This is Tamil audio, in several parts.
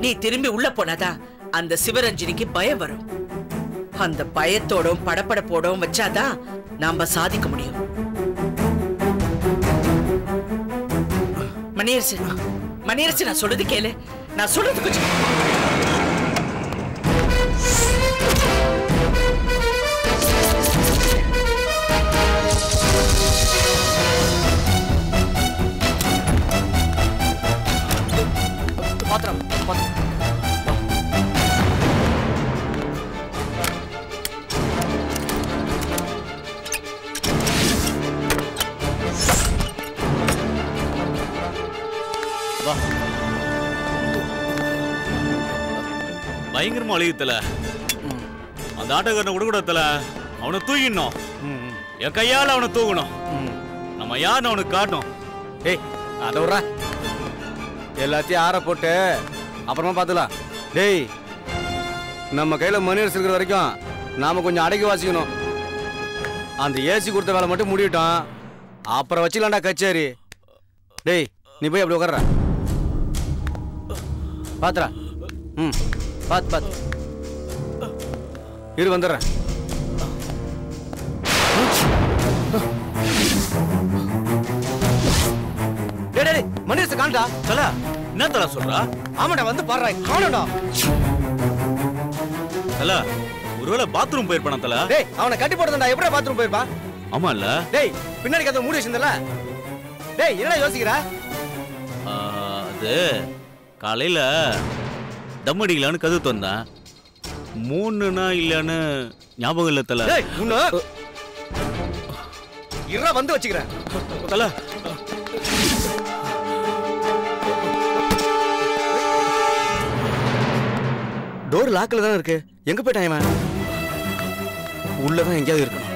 நீ திரும்பி உள்ள போனாதான் அந்த சிவரஞ்சனிக்கு பயம் வரும். அந்த பயத்தோடும் படப்படப்போடும் வச்சாதான் நாம சாதிக்க முடியும். மணியரசு, மணியரசு, நான் சொல்றது கேளு. நான் சொல்றது கொஞ்சம் பாத்திரம் பயங்கரமா அழியத்துல அந்த ஆட்டக்காரனை விடக்கூடாதுல, அவனை தூக்கிடணும். என் கையால அவனை தூக்கணும். நம்ம யாருன்னு அவனுக்கு காட்டணும். டேய் அதை விட்றா, எல்லாத்தையும் ஆற போட்டு அப்புறமா பார்த்துக்கலாம். டேய் நம்ம கையில் மணியரசு இருக்கிற வரைக்கும் நாம கொஞ்சம் அடக்கி வாசிக்கணும். அந்த ஏசி கொடுத்த வேலை மட்டும் முடிவிட்டோம், அப்புறம் வச்சுக்கலாம்டா கச்சேரி. டேய் நீ போய் அப்படி உட்கார்ற, பாத்துறா. பாத்து இரு வந்துடுறேன். மணியரசு காண்டா தல, என்ன தல சொல்றா? ஆமாடா, வந்து பாடுறா, காணடா. தல, ஒருவேளை பாத்ரூம் போயிருப்பானா தல? டேய் அவனை கட்டி போடுறதா, எப்படியா பாத்ரூம் போயிருப்பான்? ஆமா இல்ல? டேய் பின்னாடி கதவை மூடி வச்சிருந்தல. டேய் என்னடா யோசிக்கிற? அது காலையில தம் அடிக்கலான்னு கதவு தந்தேன். 3 இல்லன்னு ஞாபகம் இல்ல தல. டேய் உன்ன இறா வந்து வச்சுக்கிறேன் தல. டோர் லாக்ல தானே இருக்கு, எங்க போயிட்டான் இவன்? உள்ளதான் எங்கேயாவது இருக்கணும்.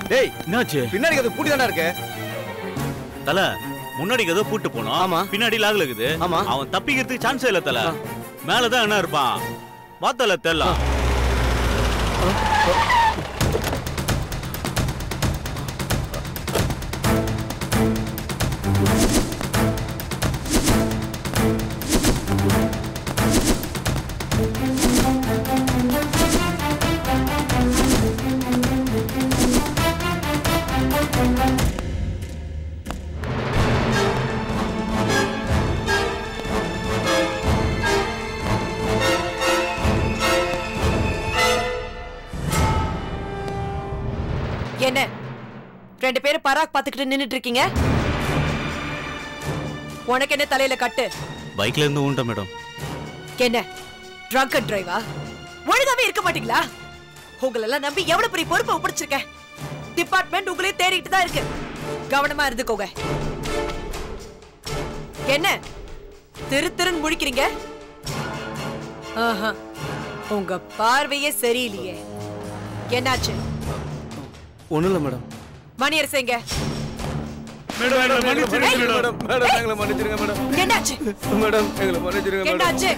டேய் என்னாச்சு? பின்னாடி கதவு பூட்டி தானே இருக்கு. தல, முன்னாடி கதவு பூட்டு போனோம். ஆமா. பின்னாடி லாக்ல இருக்குது. ஆமா. அவன் தப்பிக்கிறதுக்கு சான்ஸே இல்ல தல. மேலதான் என்ன இருப்பான் வாத்தல தெரியலாம். என்ன 2 பேரும் பராக் பாத்துக்கிட்டு நின்னுட்டு இருக்கீங்க? உனக்கு என்ன தலையில கட்டு? பைக்ல இருந்து ஊண்ட மேடம். என்ன ட்ரங்க் அண்ட் டிரைவா? ஒழுங்காவே இருக்க மாட்டீங்களா? உங்களெல்லாம் நம்பி எவ்வளவு பெரிய பொறுப்பை ஒப்படைச்சிருக்கேன். டிபார்ட்மெண்ட் உங்களே தேடிட்டு தான் இருக்கு, கவனமா இருந்துக்கோங்க. என்ன திருன்னு முழிக்கிறீங்க? உங்க பார்வையே சரியில்லையே. என்னாச்சு? ஒண்ணும் இல்ல மேடம். மணியரசு எங்க? மேடம் எங்களை மன்னிச்சிருங்க மேடம். என்னாச்சு மேடம் எங்களை மன்னிச்சிருங்க மேடம். என்னாச்சு?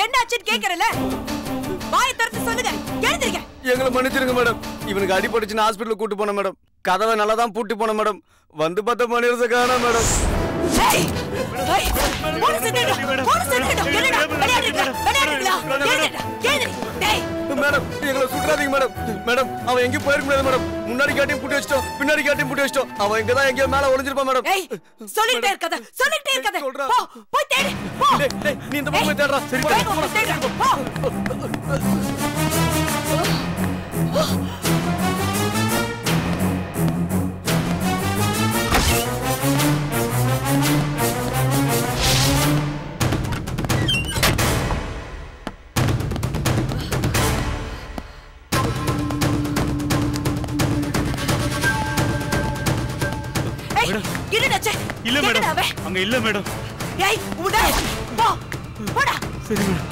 என்னாச்சுன்னு கேக்குறல, வாயை திறந்து சொல்லுங்க. எழுந்திருங்க. எங்களை மன்னிச்சிருங்க மேடம். இவனுக்கு அடிபட்டுச்சுன்னு ஹாஸ்பிட்டலுக்கு கூட்டு போன மேடம். கதவை நல்லா தான் பூட்டி போன மேடம். வந்து பார்த்த மணியரசு காணோம் மேடம். மேடம் எங்களை சுற்றாதீங்க மேடம். மேடம் அவன் எங்கேயும் போயிருக்க முடியாது மேடம். முன்னாடி காட்டியும் பூட்டி வச்சிட்டோம், பின்னாடி காட்டியும் பூட்டி வச்சிட்டோம். அவன் எங்கதான் எங்கேயோ மேல ஒளிஞ்சிருப்பான் மேடம். சொல்லிட்டே இருக்காத, சொல்லிட்டே இருக்காத. போ, போய் தேடு. போ. நீ இந்த பக்கம் போய் தேடுறா. சரி போ. இல்ல மேடம், அங்க இல்ல மேடம். ஏய் உடா, போ போடா. சரி மேடம்.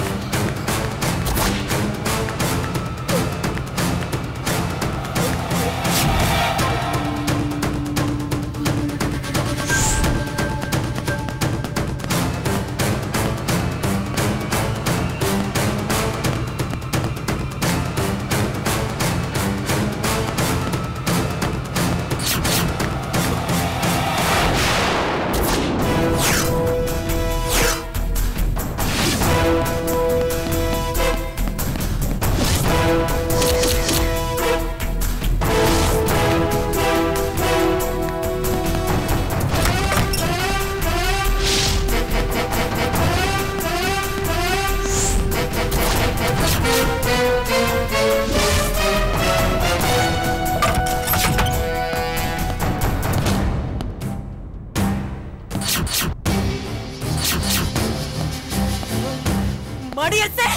மணியரசே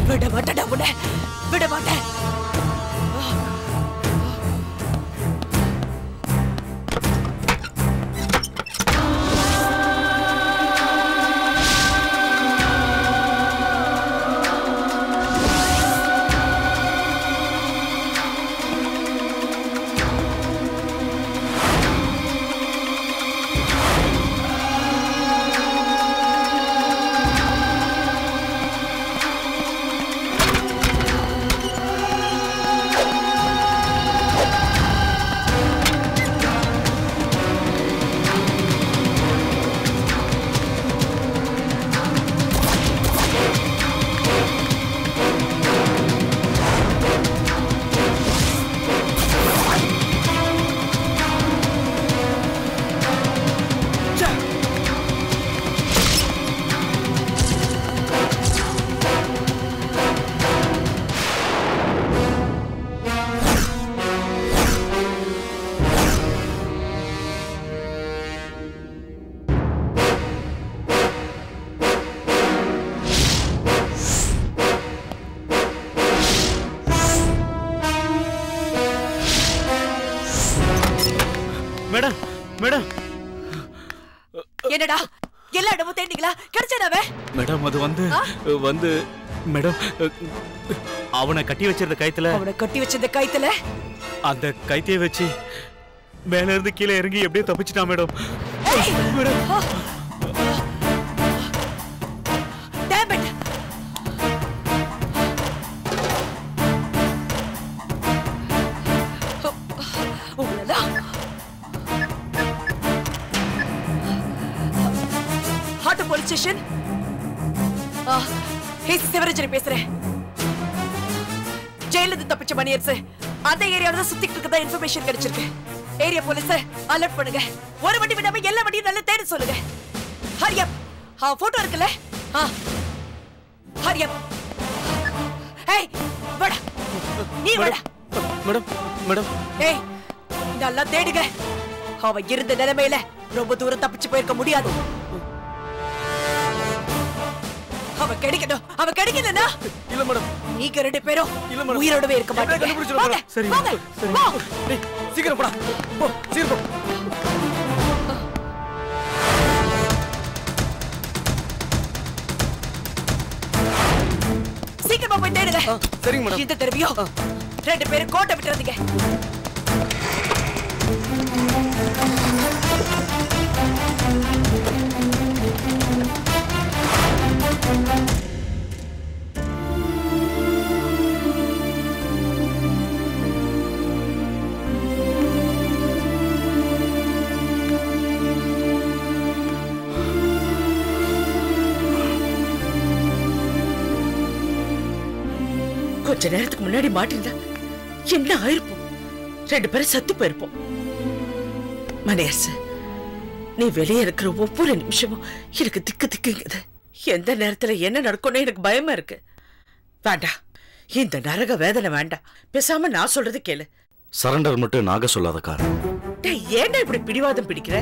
விட மாட்டேன் உன்னை விட மாட்டேன் மேடம் மேடம் என்னடா எல்லா இடமும் தேடிங்களா கிடைச்சதாவே மேடம் அது வந்து மேடம் அவனை கட்டி வச்சிருந்த கைத்துல அவனை கட்டி வச்சிருந்த கைத்துல அந்த கைத்தையை வச்சு மேல இருந்து கீழே இறங்கி எப்படியே தப்பிச்சிட்டான் மேடம் மேடம் Damn it! ஹார்ட் போலீஸ் ஸ்டேஷன் சிவரஞ்சனி பேசுறேன். ஜெயிலிருந்து தப்பிச்ச மணியரசு அந்த ஏரியாவில தான் சுத்திட்டு இருக்கதா இன்ஃபர்மேஷன் கிடைச்சிருக்கு. ஏரியா போலீஸ் அலர்ட் பண்ணுங்க. ஒரு வண்டி விடாம எல்லா வண்டியும் நல்லா தேடி சொல்லுங்க. ஹரி அப். போட்டோ இருக்குல்ல? ஹரி அப். ஏய் வாடா. நீ வாடா. மேடம் மேடம் ஏய் நல்லா தேடுங்க. அவ இருந்த நிலைமையில ரொம்ப தூரம் தப்பிச்சு போயிருக்க முடியாது. அவ கிடைக்கணும். அவ கிடைக்கலனா இல்ல மேடம் நீங்க ரெண்டு பேரும் உயிரோடவே இருக்க மாட்டீங்க. சரி டேய் சீக்கிரம் போடா. போ சீக்கிரம் போ. சீக்கிரமா போய் தேடுங்க. சரிங்க மேடம். இந்த தடவையும் ரெண்டு பேரும் கோட்டை விட்டுறதுங்க. கொஞ்ச நேரத்துக்கு முன்னாடி மாட்டிருந்தா என்ன ஆயிருப்போம்? ரெண்டு பேரும் சத்து போயிருப்போம். மணியரசு, நீ வெளியே இருக்கிற ஒவ்வொரு நிமிஷமும் எனக்கு திக்கு திக்குங்குது. எந்த நேரத்துல என்ன நடக்கும்னு எனக்கு பயமா இருக்கு. வேண்டாம், இந்த நரக வேதனை வேண்டாம். பேசாம நான் சொல்றது கேளு. சரண்டர் மட்டும் நாக சொல்லாத கார். ஏன்டா இப்படி பிடிவாதம் பிடிக்கிற?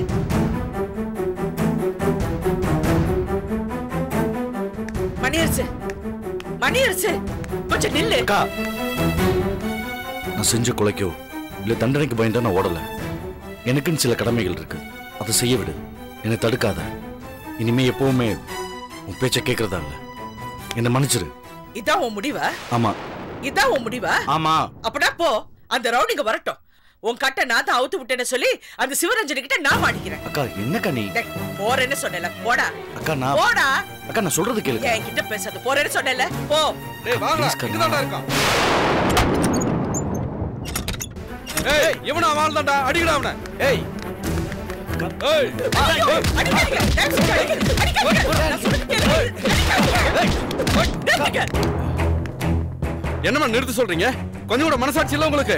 மணியரசு, மணியரசு கொஞ்சம் நில்லு. அக்கா, நான் செஞ்ச கொலைக்கோ இல்ல தண்டனைக்கு பயந்தா நான் ஓடல. எனக்குன்னு சில கடமைகள் இருக்கு, அதை செய்ய விடு. என்னை தடுக்காத. இனிமே எப்பவுமே உன் பேச்ச கேட்கறதா இல்ல. என்ன மன்னிச்சிரு. இதான் உன் முடிவா? ஆமா. இதான் உன் முடிவா? ஆமா. அப்படா போ, அந்த ரவுடிங்க வரட்டும். உன் கட்டை நான் தான் அவுத்து விட்டேன்னு சொல்லி அந்த சிவரஞ்சனி கிட்ட நான் மாட்டிக்கிறேன். அக்கா என்னக்கா நீ? போறேன்னு சொன்னல, போடா. அக்கா நான் போடா. அக்கா நான் சொல்றது கேளு. ஏன் கிட்ட பேசாத, போறேன்னு சொன்னல, போ. டேய் வாங்கடா, இங்கதான்டா இருக்கான். ஏய் இவனா வாழ்ந்தான்டா, அடிங்கடா அவனை. ஏய் ஏய் அடிக்காதீங்க, அடிக்காதீங்க. என்னமா நிறுத்த சொல்றீங்க? கொஞ்சம் கூட மனசாட்சி இல்ல உங்களுக்கு?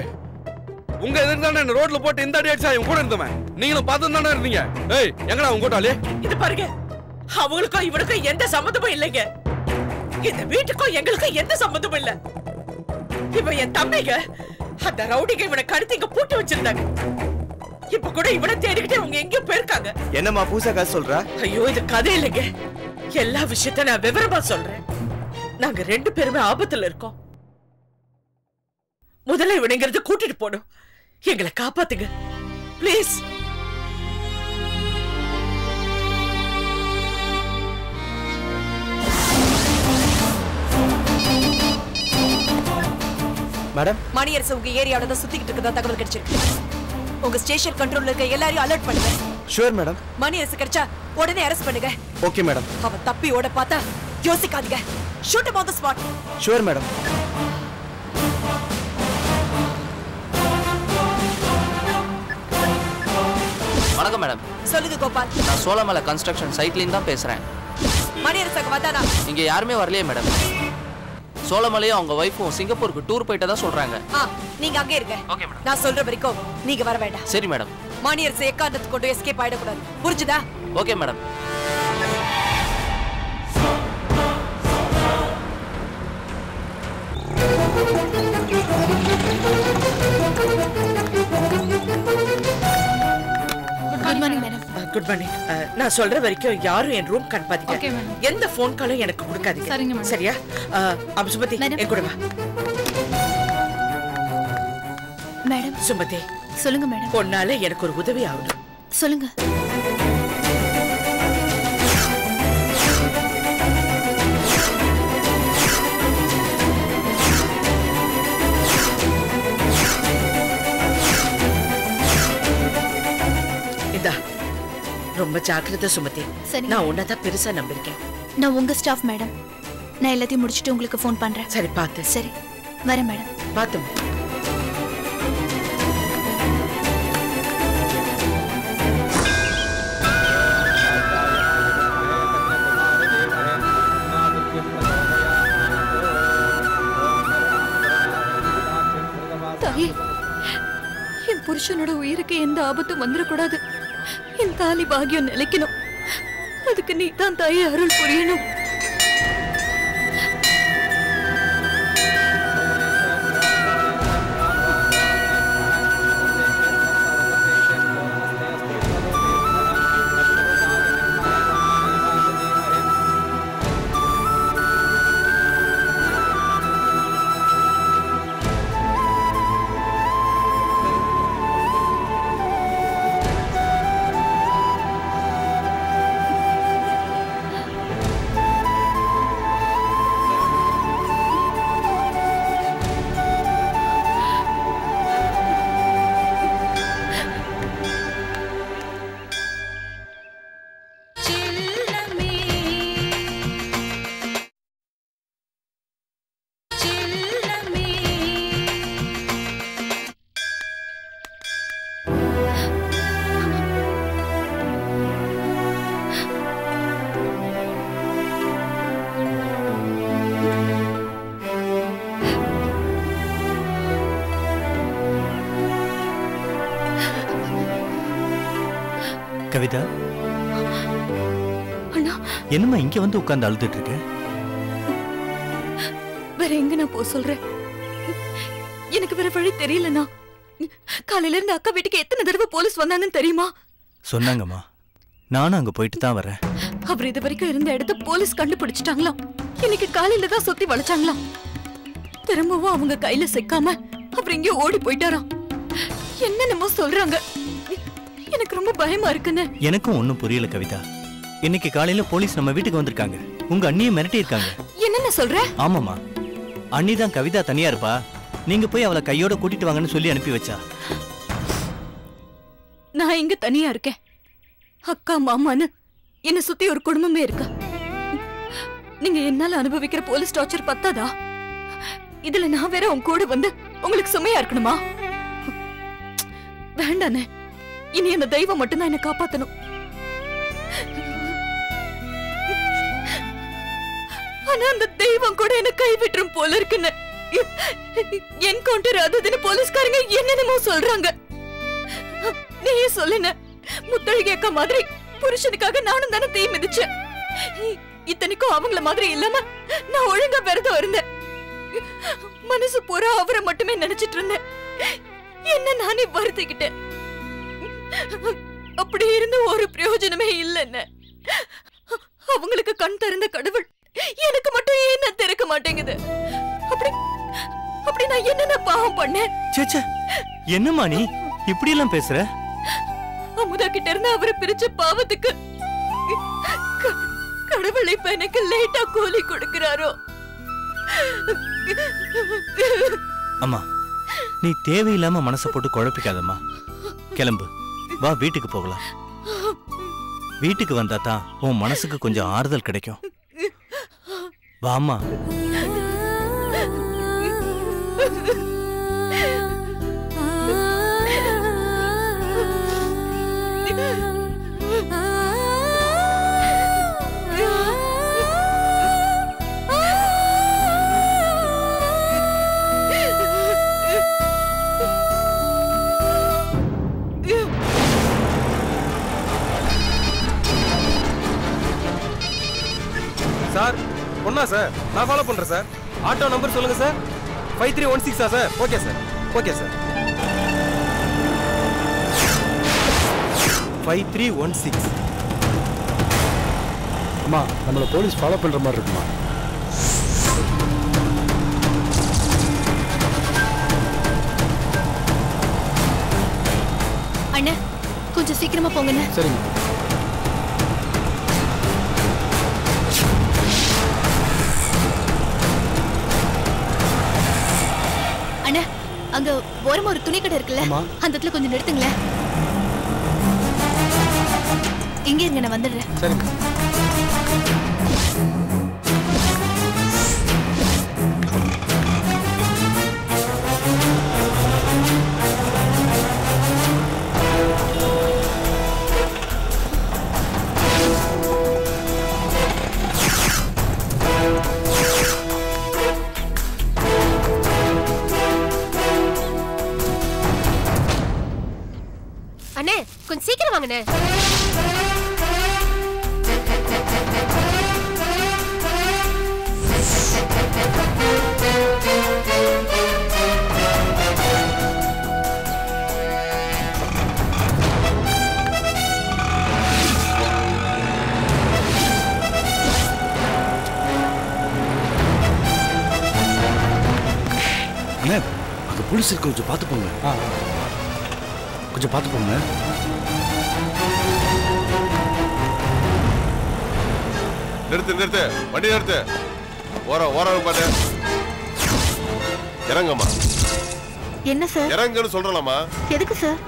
உங்க எதிர்த்தானே ரோட்ல போட்டு இந்த அடி அடிச்சா இவன் கூட இருந்தவன். நீங்களும் பார்த்து தானே இருந்தீங்க. ஏய் எங்கடா உங்க கூட்டாளி? இது பாருங்க, அவங்களுக்கும் இவனுக்கும் எந்த சம்மந்தமும் இல்லைங்க. இந்த வீட்டுக்கும் எங்களுக்கும் எந்த சம்மந்தமும் இல்ல. இவன் என் தம்பிங்க. அந்த ரவுடிங்க இவனை கடுத்து இங்க பூட்டி வச்சிருந்தாங்க. இப்ப கூட இவனை தேடிக்கிட்டு அவங்க எங்க போயிருக்காங்க. என்னம்மா பூசா கதை சொல்றா? ஐயோ இது கதை இல்லைங்க, எல்லா விஷயத்த நான் விவரமா சொல்றேன். நாங்க 2 பேருமே ஆபத்துல இருக்கோம். முதல்ல இவனைங்கிறது கூட்டிட்டு போடும். எங்களை காப்பாத்துங்க பிளீஸ். மேடம், மணியரசு உங்க ஏரியாவில தான் சுத்திக்கிட்டு இருக்கதா தகவல் கிடைச்சிருக்கு. உங்க ஸ்டேஷன் கண்ட்ரோல்ல இருக்க எல்லாரையும் அலர்ட் பண்ணுங்க. Sure madam. மணியரசு கிடைச்சா உடனே அரெஸ்ட் பண்ணுங்க. Okay madam. அவன் தப்பி ஓட பார்த்தா யோசிக்காதீங்க. Shoot him on the spot. Sure madam. வணக்கம் மேடம். சொல்லுங்க கோபால். நான் சோழமலை கன்ஸ்ட்ரக்ஷன் சைட்லேருந்து தான் பேசுகிறேன். மணியரசுக்கு வந்தானா? இங்கே யாருமே வரலையே மேடம். சோழமலையும் அவங்க ஒய்ஃபும் சிங்கப்பூருக்கு டூர் போயிட்டதா சொல்றாங்க. நீங்க அங்கே இருங்க. Okay madam. நான் சொல்ற வரைக்கும் நீங்க வர வேண்டாம். சரி மேடம். மணியரசு எக்காரணத்துக்கு கொண்டு எஸ்கேப் ஆயிடக்கூடாது. புரிஞ்சுதா? Okay madam. Good morning madam. Good morning. நான் சொல்ற வரைக்கும் யாரும் என் ரூம் கண்பாதீங்க. எந்த போன் காலும் எனக்கு கொடுக்காதீங்க. சரிங்க மேடம். சரியா? சுமதி என் கூட வா. மேடம். சுமதி சொல்லுங்க மேடம். பொண்ணால எனக்கு ஒரு உதவி ஆகணும். சொல்லுங்க. ரொம்ப ஜாக்கிரதை சுமதி. நான் உன்னதான் பெருசா நம்பிருக்கேன். நான் உங்க ஸ்டாஃப் மேடம். நான் எல்லாத்தையும் முடிச்சிட்டு உங்களுக்கு ஃபோன் பண்றேன். சரி பாத்து. சரி வரேன் மேடம். பாத்து. தாயே, என் புருஷனோட உயிருக்கு எந்த ஆபத்தும் வந்துடக்கூடாது. என் தாலி பாக்கியம் நிலைக்கணும். அதுக்கு நீ தான் தாயே அருள் புரியணும். கவிதா, அண்ணா என்னம்மா இங்க வந்து உட்கார்ந்து அழுதுட்டு இருக்க? வேற எங்க நான் போ சொல்றேன்? எனக்கு வேற வழி தெரியலண்ணா. காலையில இருந்து அக்கா வீட்டுக்கு எத்தனை தடவை போலீஸ் வந்தாங்கன்னு தெரியுமா? சொன்னாங்கம்மா, நானும் அங்க போயிட்டு தான் வரேன். அவர் இது வரைக்கும் இருந்த இடத்த போலீஸ் கண்டுபிடிச்சிட்டாங்களாம். இன்னைக்கு காலையில தான் சுத்தி வளைச்சாங்களாம். திரும்பவும் அவங்க கையில சிக்காம அவர் எங்கேயோ ஓடி போயிட்டாராம். என்னென்னமோ சொல்றாங்க. எனக்கு ரொம்ப பயமா இருக்குன்னு. எனக்கும் ஒண்ணும் புரியல கவிதா. இன்னைக்கு காலையில போலீஸ் நம்ம வீட்டுக்கு வந்திருக்காங்க. உங்க அண்ணியை மிரட்டி இருக்காங்க. என்னென்ன சொல்ற? ஆமாமா, அண்ணி தான் கவிதா தனியா இருப்பா, நீங்க போய் அவளை கையோட கூட்டிட்டு வாங்கன்னு சொல்லி அனுப்பி வச்சா. நான் இங்க தனியா இருக்கேன். அக்கா மாமான்னு என்ன சுத்தி ஒரு குடும்பமே இருக்கு. நீங்க என்னால அனுபவிக்கிற போலீஸ் டார்ச்சர் பத்தாதா? இதுல நான் வேற உங்க கூட வந்து உங்களுக்கு சுமையா இருக்கணுமா? வேண்டானே. இனி அந்த தெய்வம் மட்டும்தான் என்ன காப்பாத்தணும். ஆனா அந்த தெய்வம் கூட என்ன கைவிட்டுரும் போல இருக்குன்னு. என்கவுண்டர் அதுன்னு போலீஸ்காரங்க என்னென்னமோ சொல்றாங்க. நீயே சொல்லுன, முத்தழகி அக்கா மாதிரி புருஷனுக்காக நானும் தானே தீ மிதிச்சேன். இத்தனைக்கும் அவங்கள மாதிரி இல்லாம நான் ஒழுங்கா விரதம் இருந்தேன். மனசு பூரா அவரை மட்டுமே நினைச்சிட்டு இருந்தேன். என்ன நானே வருத்திக்கிட்டேன். அப்படி இருந்த ஒரு பிரயோஜனமே இல்லைன்னு அவங்களுக்கு கண் திறந்த கடவுள் எனக்கு மட்டும் ஏன் திறக்க மாட்டேங்குது? அப்படி அப்படி நான் என்னென்ன பாவம் பண்ணேன்? சேச்சே, என்னம்மா நீ இப்படி எல்லாம் பேசுற? அமுதா கிட்ட இருந்து அவரை பிரிச்ச பாவத்துக்கு கடவுள் இப்ப எனக்கு லேட்டா கூலி கொடுக்கிறாரோ? அம்மா, நீ தேவையில்லாம மனசை போட்டு குழப்பிக்காதம்மா. கிளம்பு, வா வீட்டுக்கு போகலாம். வீட்டுக்கு வந்தா தான் உன் மனசுக்கு கொஞ்சம் ஆறுதல் கிடைக்கும். வாம்மா. சார் ஒண்ணா சார், நான் ஃபாலோ பண்றேன் சார். ஆட்டோ நம்பர் சொல்லுங்க sir. 5316 sir? Okay sir, okay sir. 5316. அம்மா, நம்மள போலீஸ் ஃபாலோ பண்ற மாதிரி இருக்குமா? அண்ணா, கொஞ்சம் சீக்கிரமா போங்கண்ணே. சரிங்க. அண்ணா, அங்க ஓரமா ஒரு துணி கடை இருக்குல்ல, அந்த இடத்துல கொஞ்சம் நிறுத்துங்களேன். இங்க இருங்க, நான் வந்துடுறேன். சரிங்க. அண்ணே, கொஞ்சம் சீக்கிரம் வாங்கண்ணே. அண்ணே, அங்க போலீஸ் இருக்கு, கொஞ்சம் பார்த்து போங்க. கொஞ்சம் பார்த்து போங்க. நிறுத்து நிறுத்து, வண்டி நிறுத்து. ஓரம் பாத்து இறங்கம்மா. என்ன சார்? இறங்குன்னு சொல்றலாமா? எதுக்கு சார்?